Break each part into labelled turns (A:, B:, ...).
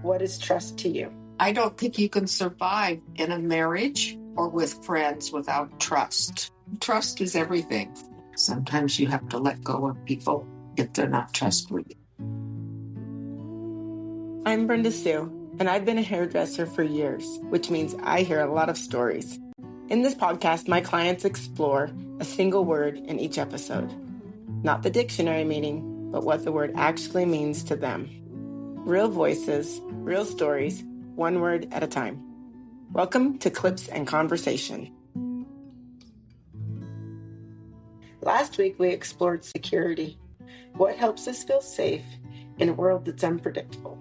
A: What is trust to you?
B: I don't think you can survive in a marriage or with friends without trust. Trust is everything. Sometimes you have to let go of people if they're not trustworthy.
C: I'm Brenda Sue, and I've been a hairdresser for years, which means I hear a lot of stories. In this podcast, my clients explore a single word in each episode. Not the dictionary meaning, but what the word actually means to them. Real voices, real stories, one word at a time. Welcome to Clips and Conversation.
A: Last week, we explored security. What helps us feel safe in a world that's unpredictable?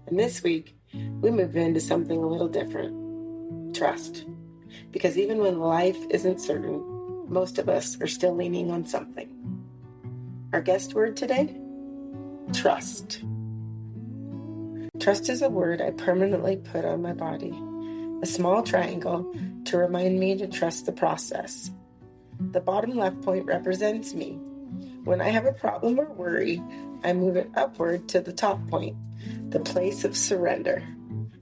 A: And this week, we move into something a little different. Trust. Because even when life isn't certain, most of us are still leaning on something. Our guest word today? Trust. Trust is a word I permanently put on my body. A small triangle to remind me to trust the process. The bottom left point represents me. When I have a problem or worry, I move it upward to the top point, the place of surrender.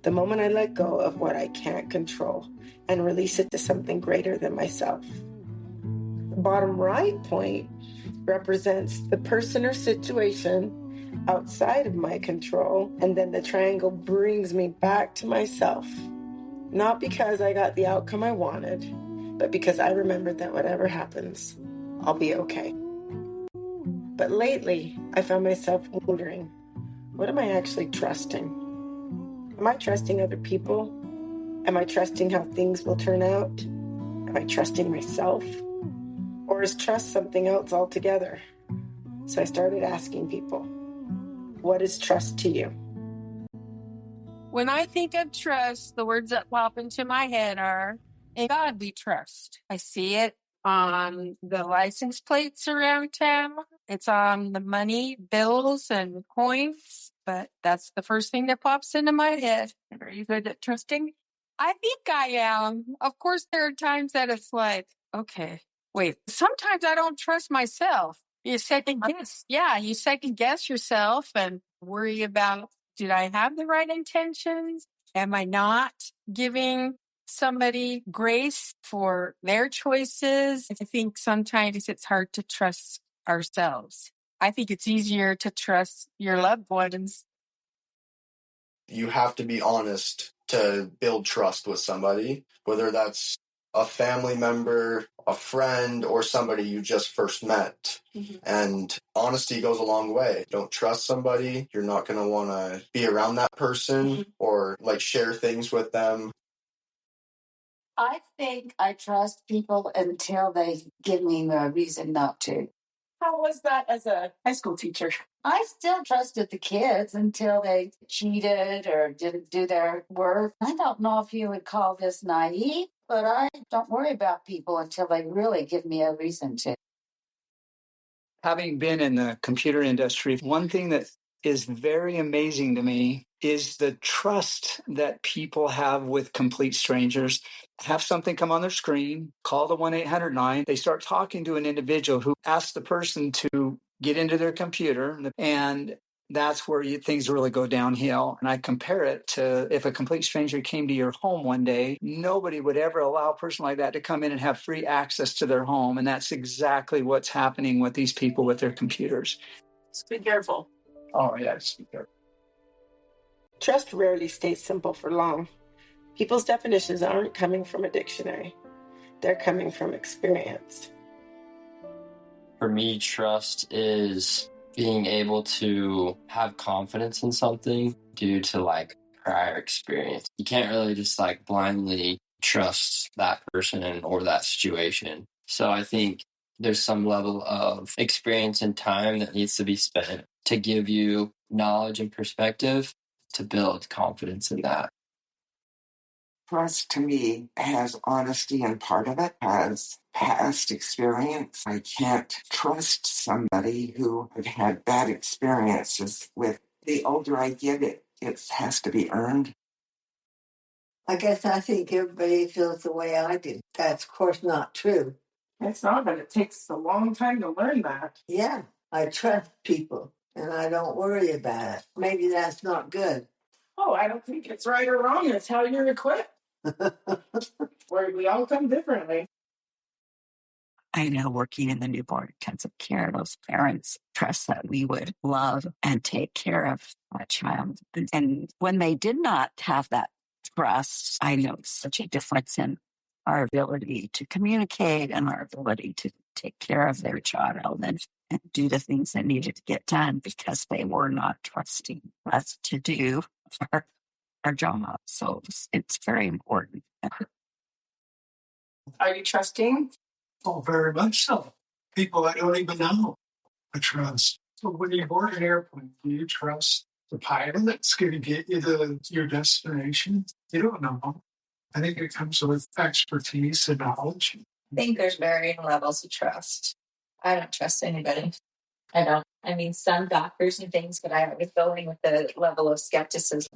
A: The moment I let go of what I can't control and release it to something greater than myself. The bottom right point represents the person or situation outside of my control, and then the triangle brings me back to myself. Not because I got the outcome I wanted, but because I remembered that whatever happens, I'll be okay. But lately, I found myself wondering, what am I actually trusting? Am I trusting other people? Am I trusting how things will turn out? Am I trusting myself? Or is trust something else altogether? So I started asking people, what is trust to you?
D: When I think of trust, the words that pop into my head are, in God we trust. I see it on the license plates around town. It's on the money, bills, and coins. But that's the first thing that pops into my head. Are you good at trusting? I think I am. Of course, there are times that it's like, okay, wait. Sometimes I don't trust myself. You second guess. Yeah, you second guess yourself and worry about, did I have the right intentions? Am I not giving somebody grace for their choices? I think sometimes it's hard to trust ourselves. I think it's easier to trust your loved ones.
E: You have to be honest to build trust with somebody, whether that's a family member, a friend, or somebody you just first met. Mm-hmm. And honesty goes a long way. Don't trust somebody, you're not going to want to be around that person or share things with them.
F: I think I trust people until they give me a reason not to.
A: How was that as a high school teacher?
F: I still trusted the kids until they cheated or didn't do their work. I don't know if you would call this naive, but I don't worry about people until they really give me a reason to.
G: Having been in the computer industry, one thing that is very amazing to me is the trust that people have with complete strangers. Have something come on their screen, call the 1-800 line. They start talking to an individual who asks the person to get into their computer, and that's where things really go downhill. And I compare it to if a complete stranger came to your home one day, nobody would ever allow a person like that to come in and have free access to their home. And that's exactly what's happening with these people with their computers.
A: So be careful.
G: Oh, yes, be careful.
A: Trust rarely stays simple for long. People's definitions aren't coming from a dictionary. They're coming from experience.
H: For me, trust is being able to have confidence in something due to prior experience. You can't really just blindly trust that person or that situation. So I think there's some level of experience and time that needs to be spent to give you knowledge and perspective to build confidence in that.
I: Trust to me has honesty, and part of it has past experience. I can't trust somebody who I've had bad experiences with. The older I get, it has to be earned.
J: I guess I think everybody feels the way I do. That's, of course, not true.
A: It's not, but it takes a long time to learn that.
J: Yeah, I trust people, and I don't worry about it. Maybe that's not good.
C: Oh, I don't think it's right or wrong. It's how you're equipped. Where we all come differently.
K: I know working in the newborn intensive care, those parents trust that we would love and take care of that child. And when they did not have that trust, I know such a difference in our ability to communicate and our ability to take care of their child and do the things that needed to get done because they were not trusting us to do our job. So it's very important.
C: Are you trusting?
L: Oh, very much so. People I don't even know, I trust. So when you board an airplane, do you trust the pilot that's going to get you to your destination? You don't know. I think it comes with expertise and knowledge.
M: I think there's varying levels of trust. I don't trust anybody. I don't. I mean, some doctors and things, but I always go in with a level of skepticism.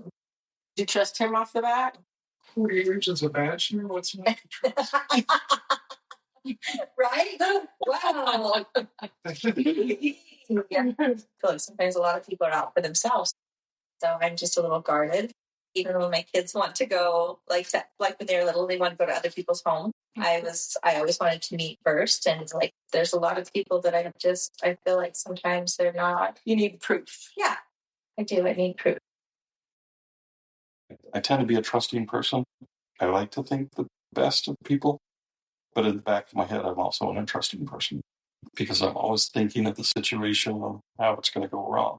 C: Do you trust him off the bat?
L: 4 years as a bachelor, what's not to trust?
M: Right? Wow. Yeah. I feel like sometimes a lot of people are out for themselves. So I'm just a little guarded. Even when my kids want to go, like when they're little, they want to go to other people's homes. I always wanted to meet first. And like, there's a lot of people that I feel like sometimes they're not.
C: You need proof.
M: Yeah, I do. I need proof.
N: I tend to be a trusting person. I like to think the best of people. But in the back of my head, I'm also an untrusting person because I'm always thinking of the situation of how it's going to go wrong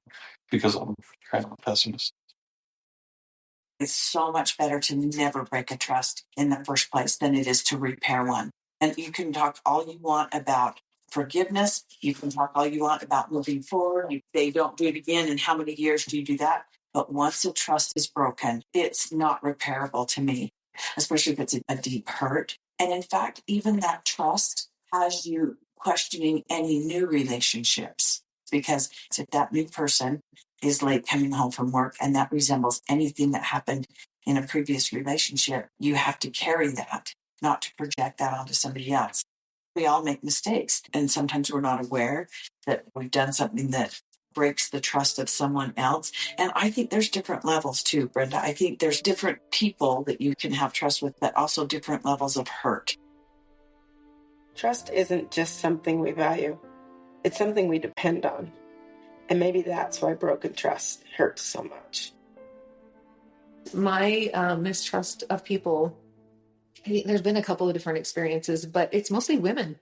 N: because I'm kind of a pessimist.
K: It's so much better to never break a trust in the first place than it is to repair one. And you can talk all you want about forgiveness. You can talk all you want about moving forward. They don't do it again. And how many years do you do that? But once a trust is broken, it's not repairable to me, especially if it's a deep hurt. And in fact, even that trust has you questioning any new relationships because if that new person is late coming home from work and that resembles anything that happened in a previous relationship, you have to carry that, not to project that onto somebody else. We all make mistakes, and sometimes we're not aware that we've done something that breaks the trust of someone else. And I think there's different levels too, Brenda. I think there's different people that you can have trust with, but also different levels of hurt.
A: Trust isn't just something we value. It's something we depend on. And maybe that's why broken trust hurts so much.
M: My mistrust of people, there's been a couple of different experiences, but it's mostly women.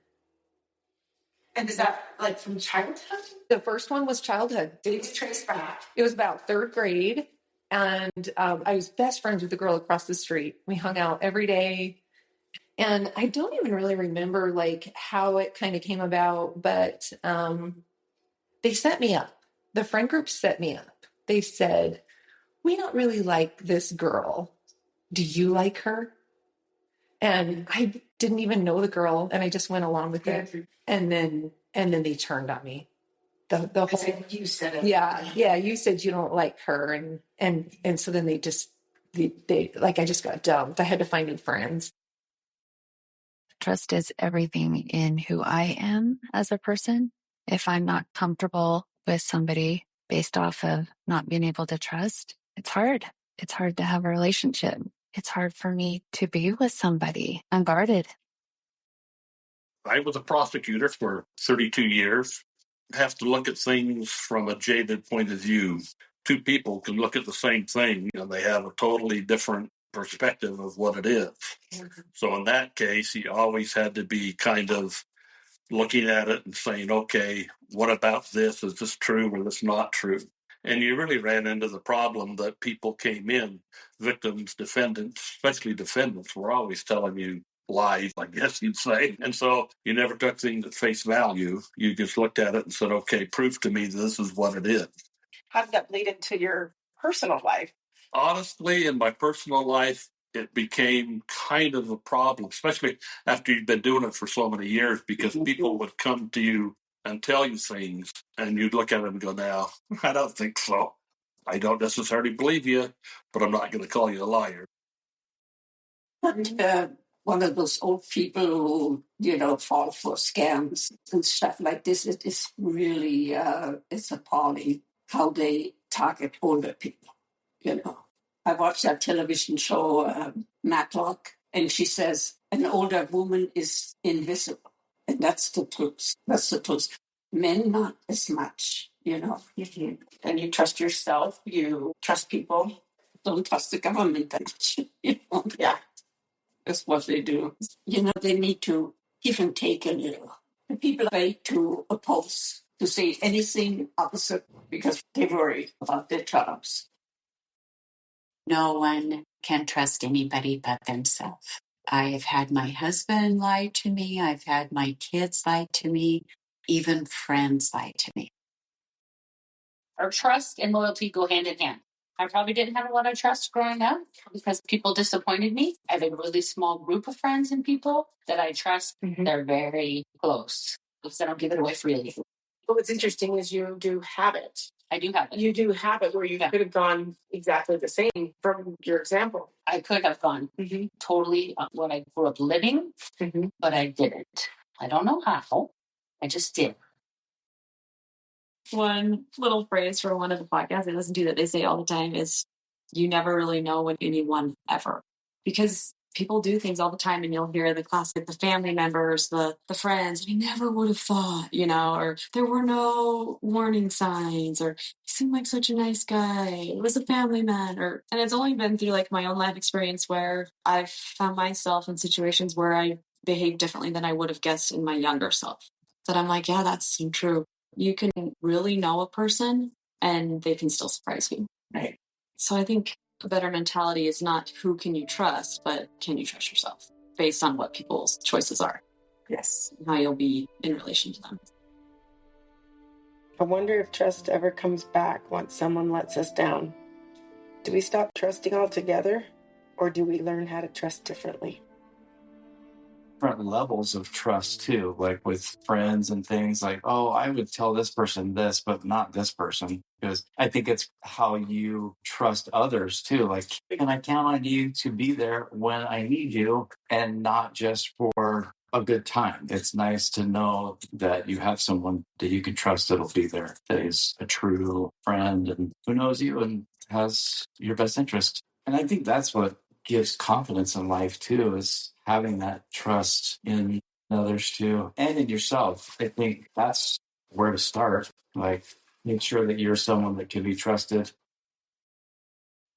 C: And is that like from childhood?
M: The first one was childhood.
C: It's traced back.
M: It was about third grade. And I was best friends with the girl across the street. We hung out every day. And I don't even really remember like how it kind of came about, but they set me up. The friend group set me up. They said, we don't really like this girl. Do you like her? And I didn't even know the girl, and I just went along with it. And then they turned on me. The whole
C: You said it.
M: Yeah. You said you don't like her, and so then they like I just got dumped. I had to find new friends.
O: Trust is everything in who I am as a person. If I'm not comfortable with somebody based off of not being able to trust, it's hard. It's hard to have a relationship. It's hard for me to be with somebody unguarded.
P: I was a prosecutor for 32 years. Have to look at things from a jaded point of view. Two people can look at the same thing and they have a totally different perspective of what it is. So in that case, you always had to be kind of looking at it and saying, okay, what about this? Is this true or this not true? And you really ran into the problem that people came in, victims, defendants, especially defendants, were always telling you lies, I guess you'd say. And so you never took things at face value. You just looked at it and said, okay, prove to me this is what it is.
C: How did that bleed into your personal life?
P: Honestly, in my personal life, it became kind of a problem, especially after you'd been doing it for so many years, because people would come to you and tell you things, and you'd look at them and go, no, I don't think so. I don't necessarily believe you, but I'm not going to call you a liar.
F: One of those old people who, fall for scams and stuff like this. It is really, it's appalling how they target older people.
Q: I watched that television show, Matlock, and she says an older woman is invisible. And that's the truth. That's the truth. Men, not as much, you know. Mm-hmm. And you trust yourself, you trust people. Don't trust the government that much. You know? Yeah, that's what they do. You know, they need to give and take a little. The people are afraid to oppose, to say anything opposite because they worry about their jobs.
R: No one can trust anybody but themselves. I have had my husband lie to me. I've had my kids lie to me. Even friends lie to me.
Q: Our trust and loyalty go hand in hand. I probably didn't have a lot of trust growing up because people disappointed me. I have a really small group of friends and people that I trust. Mm-hmm. They're very close because I don't give it away freely.
C: But what's interesting is you do have it.
Q: I do have it.
C: You do have it where you could have gone exactly the same from your example.
Q: I could have gone totally what I grew up living, but I didn't. I don't know how. I just did.
S: One little phrase from one of the podcasts I listen to that they say all the time is, you never really know with anyone ever. Because people do things all the time, and you'll hear the classic, the family members, the friends, we never would have thought, you know, or there were no warning signs, or he seemed like such a nice guy, it was a family man, and it's only been through like my own life experience where I've found myself in situations where I behaved differently than I would have guessed in my younger self. That I'm like, yeah, that's so true. You can really know a person and they can still surprise you. Right. So I think a better mentality is not who can you trust, but can you trust yourself based on what people's choices are. Yes. And how you'll be in relation to them.
A: I wonder if trust ever comes back once someone lets us down. Do we stop trusting altogether, or do we learn how to trust differently?
T: Different levels of trust too, like with friends and things like, oh, I would tell this person this, but not this person, because I think it's how you trust others too. Like, can I count on you to be there when I need you and not just for a good time? It's nice to know that you have someone that you can trust that'll be there, that is a true friend and who knows you and has your best interest. And I think that's what gives confidence in life too, is having that trust in others too, and in yourself. I think that's where to start. Like, make sure that you're someone that can be trusted.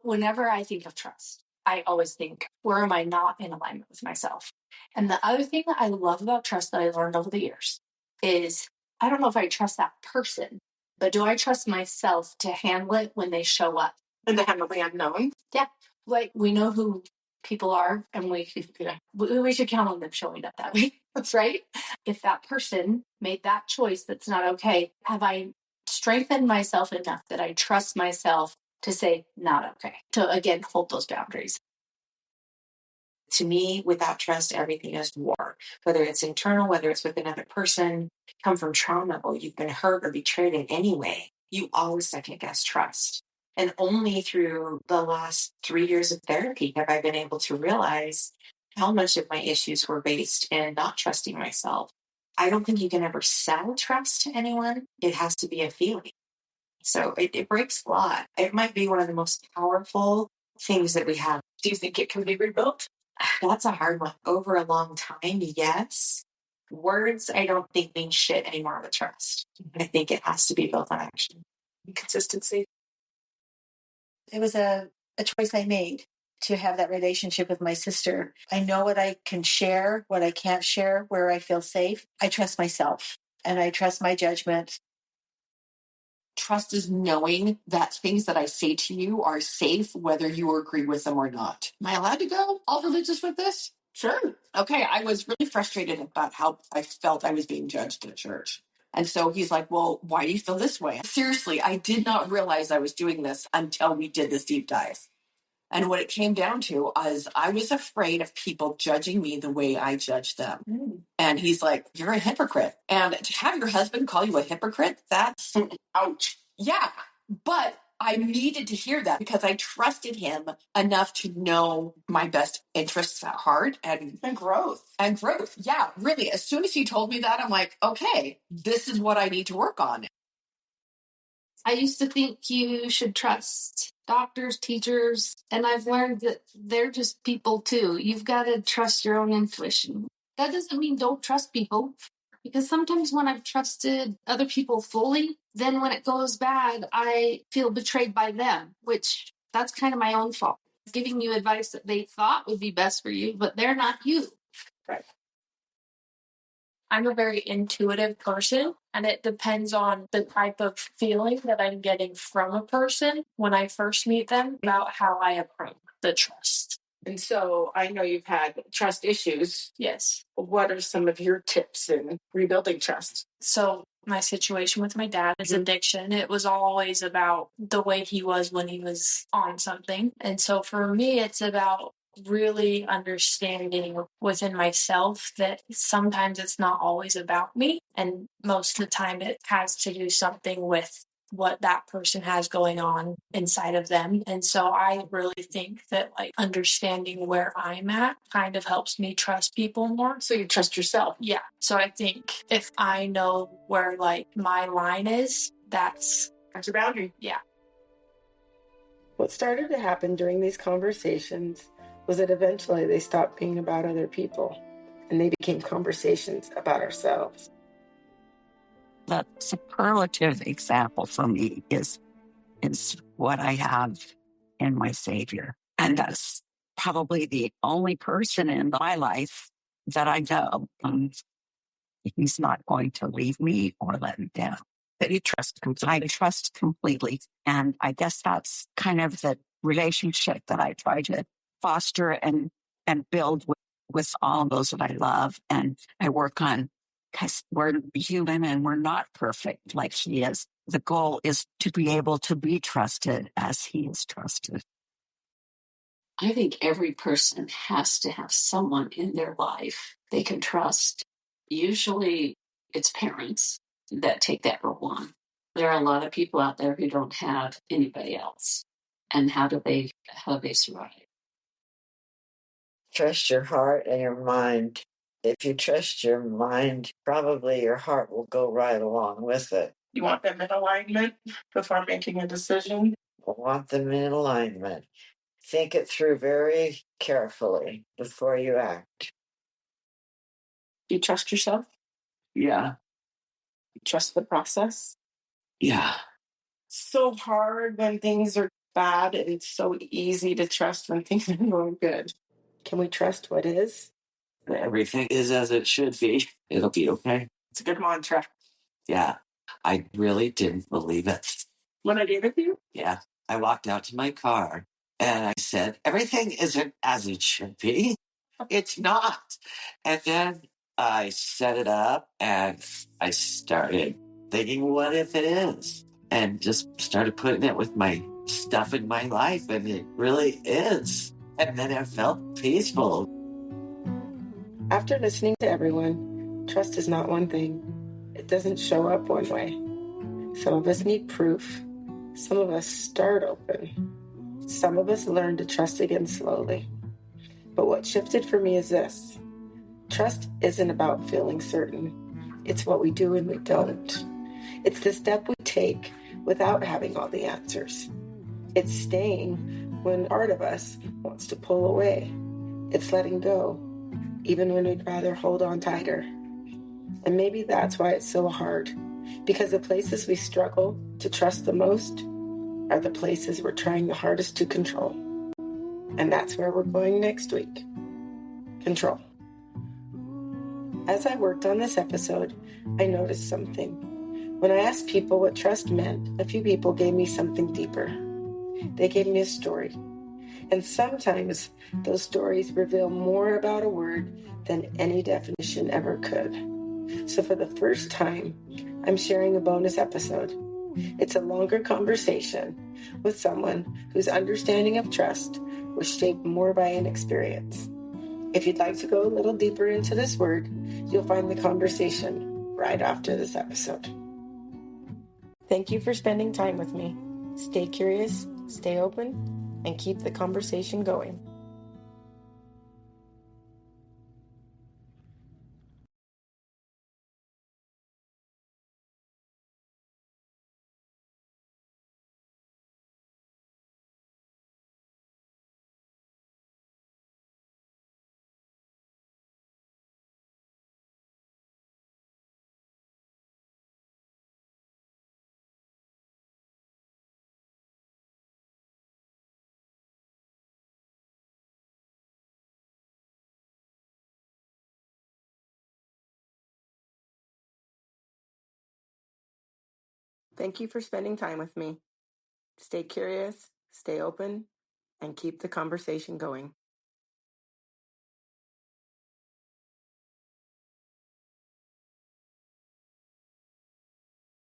S: Whenever I think of trust, I always think, where am I not in alignment with myself? And the other thing that I love about trust that I learned over the years is, I don't know if I trust that person, but do I trust myself to handle it when they show up? And to handle the unknown? Yeah. Like, we know who people are, and we should count on them showing up that way. That's right. If that person made that choice that's not okay, have I strengthened myself enough that I trust myself to say not okay, to again hold those boundaries?
K: To me, without trust, everything is war. Whether it's internal, whether it's with another person, come from trauma, or you've been hurt or betrayed in any way, you always second guess trust. And only through the last 3 years of therapy have I been able to realize how much of my issues were based in not trusting myself. I don't think you can ever sell trust to anyone. It has to be a feeling. So it breaks a lot. It might be one of the most powerful things that we have.
S: Do you think it can be rebuilt?
K: That's a hard one. Over a long time, yes. Words, I don't think mean shit anymore with trust. I think it has to be built on action.
S: Consistency.
U: It was a choice I made to have that relationship with my sister. I know what I can share, what I can't share, where I feel safe. I trust myself and I trust my judgment.
B: Trust is knowing that things that I say to you are safe, whether you agree with them or not. Am I allowed to go all religious with this? Sure. Okay, I was really frustrated about how I felt I was being judged at church. And so he's like, well, why do you feel this way? Seriously, I did not realize I was doing this until we did this deep dive. And what it came down to is I was afraid of people judging me the way I judged them. And he's like, you're a hypocrite. And to have your husband call you a hypocrite, that's ouch. Yeah. But I needed to hear that because I trusted him enough to know my best interests at heart and growth. And growth. Yeah, really. As soon as he told me that, I'm like, okay, this is what I need to work on.
S: I used to think you should trust
D: doctors, teachers, and I've learned that they're just people too. You've got to trust your own intuition. That doesn't mean don't trust people, because sometimes when I've trusted other people fully, then when it goes bad, I feel betrayed by them, which that's kind of my own fault. Giving you advice that they thought would be best for you, but they're not you. Right. I'm a very intuitive person, and it depends on the type of feeling that I'm getting from a person when I first meet them about how I approach the trust.
C: And so I know you've had trust issues.
D: Yes.
C: What are some of your tips in rebuilding trust?
D: So my situation with my dad is addiction. It was always about the way he was when he was on something. And so for me, it's about really understanding within myself that sometimes it's not always about me. And most of the time it has to do something with what that person has going on inside of them. And so I really think that like understanding where I'm at kind of helps me trust people more.
C: So you trust yourself.
D: Yeah. So I think if I know where like my line is, that's
C: your boundary.
D: Yeah.
A: What started to happen during these conversations was that eventually they stopped being about other people and they became conversations about ourselves.
V: The superlative example for me is what I have in my Savior. And that's probably the only person in my life that I know. He's not going to leave me or let me down. That you trust completely. I trust completely. And I guess that's kind of the relationship that I try to foster and build with all those that I love. And I work on, because we're human and we're not perfect like he is. The goal is to be able to be trusted as he is trusted.
Q: I think every person has to have someone in their life they can trust. Usually it's parents that take that role on. There are a lot of people out there who don't have anybody else. And how do they survive?
W: Trust your heart and your mind. If you trust your mind, probably your heart will go right along with it.
C: You want them in alignment before making a decision?
W: Want them in alignment. Think it through very carefully before you act.
C: Do you trust yourself?
W: Yeah.
C: You trust the process?
W: Yeah.
C: So hard when things are bad, and it's so easy to trust when things are going good.
A: Can we trust what is?
W: Everything is as it should be. It'll be okay.
C: It's a good mantra.
W: Yeah. I really didn't believe it.
C: When I gave it to you?
W: Yeah. I walked out to my car and I said, everything isn't as it should be. It's not. And then I set it up and I started thinking, what if it is? And just started putting it with my stuff in my life, and it really is. And then it felt peaceful.
A: After listening to everyone, trust is not one thing. It doesn't show up one way. Some of us need proof. Some of us start open. Some of us learn to trust again slowly. But what shifted for me is this. Trust isn't about feeling certain. It's what we do when we don't. It's the step we take without having all the answers. It's staying when part of us wants to pull away. It's letting go, even when we'd rather hold on tighter. And maybe that's why it's so hard, because the places we struggle to trust the most are the places we're trying the hardest to control. And that's where we're going next week. Control. As I worked on this episode, I noticed something. When I asked people what trust meant, a few people gave me something deeper. They gave me a story. And sometimes those stories reveal more about a word than any definition ever could. So for the first time, I'm sharing a bonus episode. It's a longer conversation with someone whose understanding of trust was shaped more by an experience. If you'd like to go a little deeper into this word, you'll find the conversation right after this episode. Thank you for spending time with me. Stay curious, stay open, and keep the conversation going.
C: Thank you for spending time with me. Stay curious, stay open, and keep the conversation going.